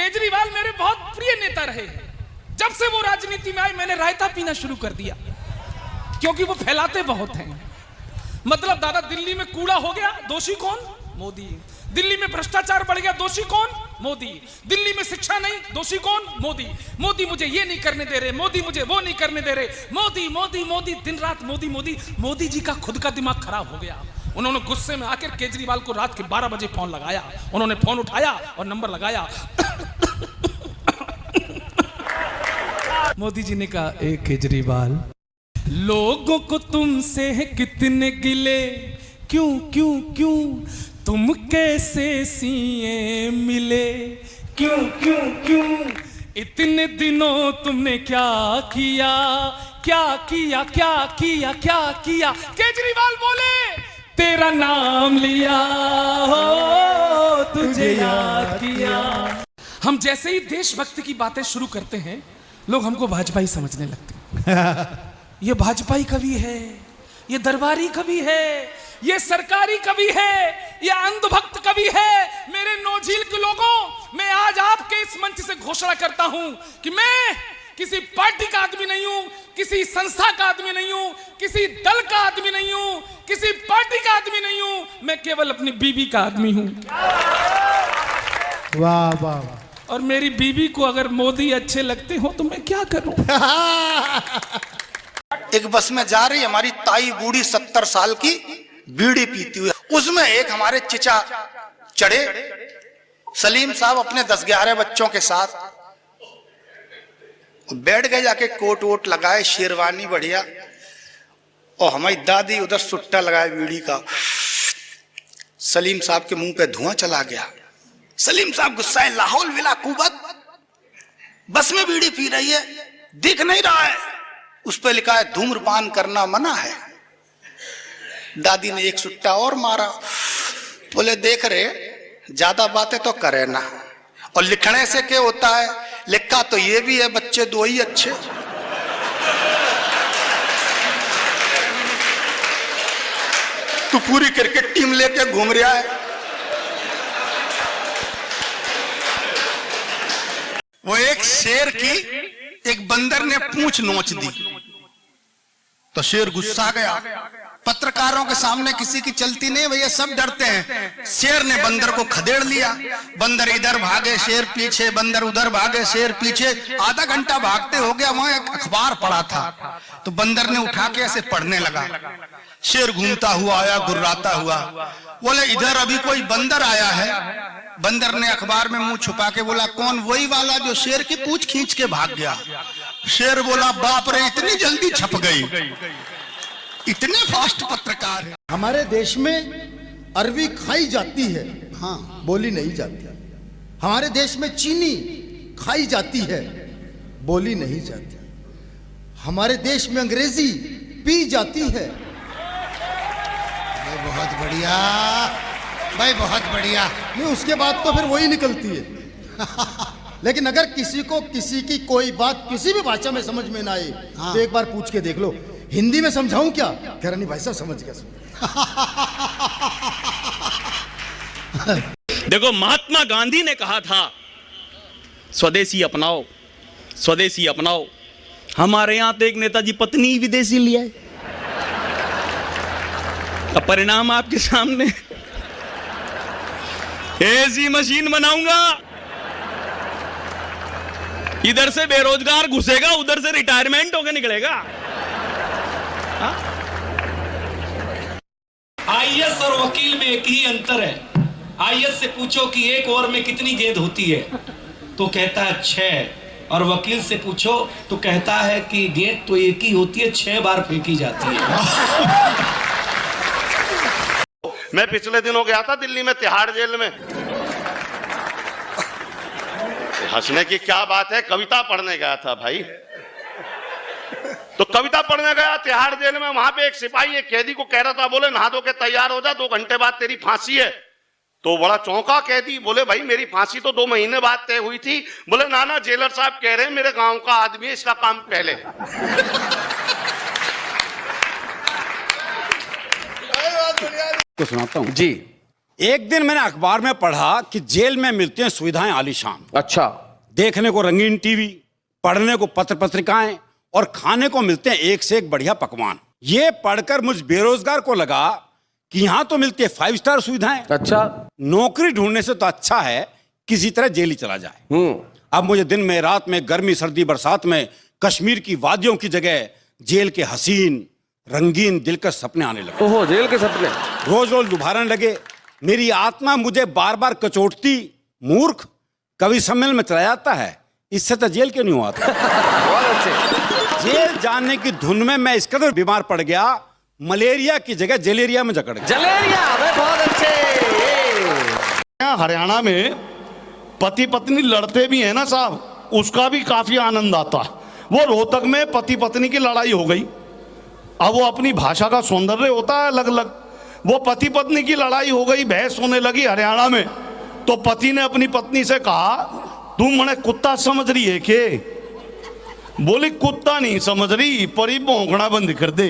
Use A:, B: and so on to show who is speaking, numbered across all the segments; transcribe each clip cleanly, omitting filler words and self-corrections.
A: केजरीवाल मेरे बहुत प्रिय नेता रहे। जब से वो राजनीति में आए मैंने रायता पीना शुरू कर दिया, क्योंकि वो फैलाते बहुत हैं। मतलब दादा, दिल्ली में कूड़ा हो गया, दोषी कौन? मोदी। दिल्ली में भ्रष्टाचार बढ़ गया, दोषी कौन? मोदी। दिल्ली में शिक्षा नहीं, दोषी कौन? मोदी। मोदी मुझे ये नहीं करने दे रहे, मोदी मुझे वो नहीं करने दे रहे, मोदी मोदी मोदी, दिन रात मोदी मोदी। मोदी जी का खुद का दिमाग खराब हो गया। उन्होंने गुस्से में आकर केजरीवाल को रात के 12 बजे फोन लगाया। उन्होंने फोन उठाया और नंबर लगाया। मोदी जी ने कहा, ए केजरीवाल, लोगों को तुमसे है कितने गिले, क्यों क्यों क्यों, तुम कैसे सीएम मिले, क्यों क्यों क्यों, इतने दिनों तुमने क्या किया, क्या किया क्या किया क्या किया। केजरीवाल बोले, तेरा नाम लिया हो, तुझे याद किया। हम जैसे ही देशभक्ति की बातें शुरू करते हैं, लोग हमको भाजपाई समझने लगते हैं। ये भाजपाई कवि है, ये दरबारी कवि है, ये सरकारी कवि है, ये अंधभक्त कवि है। मेरे नौझील के लोगों, मैं आज आपके इस मंच से घोषणा करता हूं कि मैं किसी पार्टी का आदमी नहीं हूं, किसी संस्था का आदमी नहीं हूं, किसी दल का आदमी नहीं हूं, किसी पार्टी का आदमी नहीं हूं। मैं केवल अपनी बीवी का आदमी हूं।
B: वाह वाह।
A: और मेरी बीवी को अगर मोदी अच्छे लगते हो तो मैं क्या करूं?
C: एक बस में जा रही हमारी ताई बूढ़ी 70 साल की, बीड़ी पीती हुई। उसमें एक हमारे चिचा चढ़े, सलीम साहब अपने 10-11 बच्चों के साथ बैठ गए, जाके कोट वोट लगाए, शेरवानी बढ़िया, और हमारी दादी उधर सुट्टा लगाए बीड़ी का। सलीम साहब के मुंह पे धुआं चला गया। सलीम साहब गुस्साए, लाहौल विला कुबत, बस में बीड़ी पी रही है, दिख नहीं रहा है, उस पर लिखा है धूम्रपान करना मना है। दादी ने एक सुट्टा और मारा, बोले देख रहे, ज्यादा बातें तो करे ना, और लिखने से क्या होता है, लिखा तो ये भी है, बच्चे दो ही अच्छे। तू पूरी क्रिकेट टीम लेके घूम रहा है। वो एक शेर की एक बंदर ने पूंछ नोच दी तो शेर गुस्सा गया। पत्रकारों के सामने किसी की चलती नहीं भैया, सब डरते हैं। शेर ने बंदर को खदेड़ लिया, बंदर इधर भागे, शेर पीछे, बंदर उधर भागे, शेर पीछे। आधा घंटा भागते हो गया, वहां एक अखबार पड़ा था, तो बंदर ने उठा के ऐसे पढ़ने लगा। शेर घूमता हुआ आया, गुर्राता हुआ, बोले इधर अभी कोई बंदर आया है। बंदर ने अखबार में मुंह छुपा के बोला, कौन? वही वाला जो शेर की पूंछ खींच के भाग गया। शेर बोला, बाप रे, इतनी जल्दी छप गई, इतने फास्ट पत्रकार है।
B: हमारे देश में अरबी खाई जाती है, हाँ, बोली नहीं जाती। हमारे देश में चीनी खाई जाती है, बोली नहीं जाती। हमारे देश में अंग्रेजी पी जाती है।
D: बहुत बढ़िया भाई, बहुत बढ़िया।
B: नहीं, उसके बाद तो फिर वही निकलती है। लेकिन अगर किसी को किसी की कोई बात किसी भी भाषा में समझ में ना आए, हाँ, तो एक बार पूछ के देख लो, हिंदी में समझाऊं क्या? कह रहा नहीं भाई साहब, समझ गया।
E: देखो, महात्मा गांधी ने कहा था स्वदेशी अपनाओ, स्वदेशी अपनाओ। हमारे यहां तो एक नेताजी पत्नी विदेशी लिया है। अब परिणाम आपके सामने, ऐसी मशीन बनाऊंगा, इधर से बेरोजगार घुसेगा, उधर से रिटायरमेंट होकर निकलेगा।
F: आईएएस और वकील में एक ही अंतर है। आईएएस से पूछो कि एक ओवर में कितनी गेंद होती है, तो कहता है 6, और वकील से पूछो तो कहता है कि गेंद तो एक ही होती है, 6 बार फेंकी जाती है।
G: मैं पिछले दिनों गया था दिल्ली में तिहाड़ जेल में। हंसने की क्या बात है, कविता पढ़ने गया था भाई। तो कविता पढ़ने गया तिहाड़ जेल में, वहां पे एक सिपाही एक कैदी को कह रहा था, बोले नहा धो के तैयार हो जा, 2 घंटे बाद तेरी फांसी है। तो बड़ा चौंका कैदी, बोले भाई मेरी फांसी तो 2 महीने बाद तय हुई थी। बोले ना, जेलर साहब कह रहे हैं मेरे गांव का आदमी है, इसका काम पहले।
H: तो सुनाता हूं जी। एक दिन मैंने अखबार में पढ़ा कि जेल में मिलती हैं सुविधाएं आलीशान।
I: अच्छा।
H: देखने को रंगीन टीवी, पढ़ने को पत्र पत्रिकाएं और खाने को मिलते हैं एक से एक बढ़िया पकवान। ये पढ़कर मुझ बेरोजगार को लगा कि यहां तो मिलती है 5 स्टार सुविधाएं।
I: अच्छा।
H: नौकरी ढूंढने से तो अच्छा है किसी तरह जेल ही चला जाए। अब मुझे दिन में, रात में, गर्मी, सर्दी, बरसात में कश्मीर की वादियों की जगह जेल के हसीन, रंगीन, दिलकश सपने आने लगे।
I: ओहो, जेल के सपने
H: रोज रोज लुभाने लगे। मेरी आत्मा मुझे बार बार कचोटती, मूर्ख, कवि सम्मेलन में चला जाता है, इससे तो जेल क्यों नहीं हुआ था।
I: बहुत अच्छे।
H: जेल जाने की धुन में मैं इस कदर बीमार पड़ गया, मलेरिया की जगह जलेरिया में जकड़ गया।
I: जलेरिया, बहुत अच्छे।
C: हरियाणा में पति पत्नी लड़ते भी हैं ना साहब, उसका भी काफी आनंद आता है। वो रोहतक में पति पत्नी की लड़ाई हो गई। अब वो अपनी भाषा का सौंदर्य होता है अलग अलग। वो पति पत्नी की लड़ाई हो गई, बहस होने लगी हरियाणा में। तो पति ने अपनी पत्नी से कहा, तुम मने कुत्ता समझ रही है के? बोली, कुत्ता नहीं समझ रही, परी भौंकना बंद कर दे।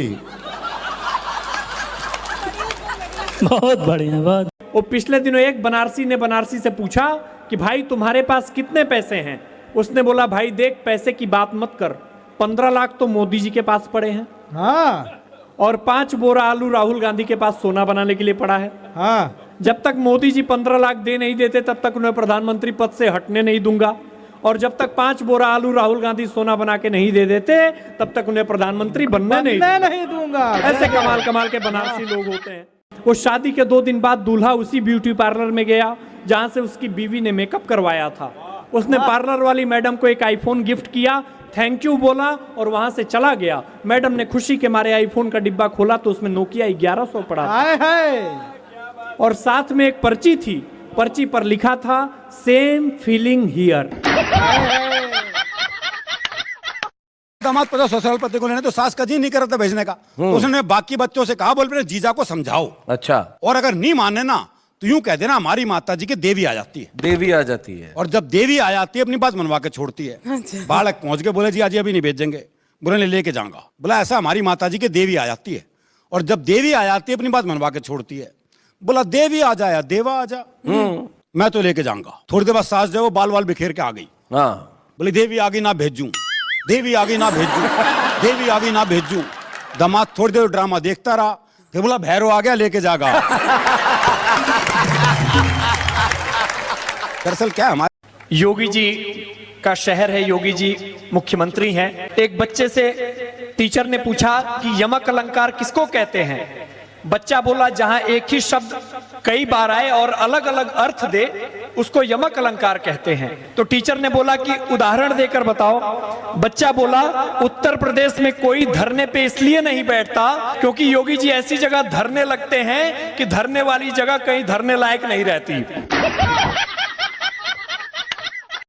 J: बहुत बढ़िया, बहुत। वो पिछले दिनों एक बनारसी ने बनारसी से पूछा कि भाई तुम्हारे पास कितने पैसे हैं? उसने बोला, भाई देख, पैसे की बात मत कर, 15 लाख तो मोदी जी के पास पड़े हैं।
K: हाँ।
J: और 5 बोरा आलू राहुल गांधी के पास सोना बनाने के लिए पड़ा है।
K: हाँ।
J: जब तक मोदी जी 15 लाख दे नहीं देते तब तक उन्हें प्रधानमंत्री पद से हटने नहीं दूंगा, और जब तक 5 बोरा आलू राहुल गांधी सोना बना के नहीं दे देते तब तक उन्हें प्रधानमंत्री बनने नहीं दूंगा। ऐसे कमाल कमाल के बनारसी लोग होते हैं। वो शादी के 2 दिन बाद दूल्हा उसी ब्यूटी पार्लर में गया जहां से उसकी बीवी ने मेकअप करवाया था। उसने पार्लर वाली मैडम को एक आईफोन गिफ्ट किया, थैंक यू बोला और वहां से चला गया। मैडम ने खुशी के मारे आईफोन का डिब्बा खोला तो उसमें नोकिया 1100 पड़ा था। और साथ में एक पर्ची थी, पर्ची पर लिखा था, सेम फीलिंग हियर।
H: दामाद 50 साल पति को लेने तो सास का जी नहीं कर रहा था भेजने का। तो उसने बाकी बच्चों से कहा, बोल मेरे जीजा को समझाओ।
I: अच्छा।
H: और अगर नहीं माने ना तो यूं कह देना, हमारी माता जी की देवी आ जाती है।
I: देवी आ जाती है।
H: और जब देवी आ जाती है अपनी बात मनवा के छोड़ती है। बालक पहुंच के बोले, जी आज अभी नहीं भेजेंगे। बोले, लेके जाऊंगा। बोला, ऐसा हमारी माता जी की देवी आ जाती है। और जब देवी आ जाती है अपनी बात मनवा के छोड़ती है। बोला, देवी आ जाया, देवा आ जा। मैं तो लेके जाऊंगा। थोड़ी देर बाद सास जो बाल वाल बिखेर के आ गई। बोली, देवी आ गई ना भेजूं, देवी आ गई ना भेजूं, देवी आ गई ना भेजूं। दामाद थोड़ी देर ड्रामा देखता रहा, फिर बोला, भैरव आ गया, लेके जागा। दरअसल क्या, हमारे
J: योगी जी का शहर है, योगी जी मुख्यमंत्री हैं। एक बच्चे से टीचर ने पूछा कि यमक अलंकार किसको कहते हैं? बच्चा बोला, जहां एक ही शब्द कई बार आए और अलग अलग अर्थ दे उसको यमक अलंकार कहते हैं। तो टीचर ने बोला कि उदाहरण देकर बताओ। बच्चा बोला, उत्तर प्रदेश में कोई धरने पे इसलिए नहीं बैठता क्योंकि योगी जी ऐसी जगह धरने लगते हैं कि धरने वाली जगह कहीं धरने लायक नहीं रहती।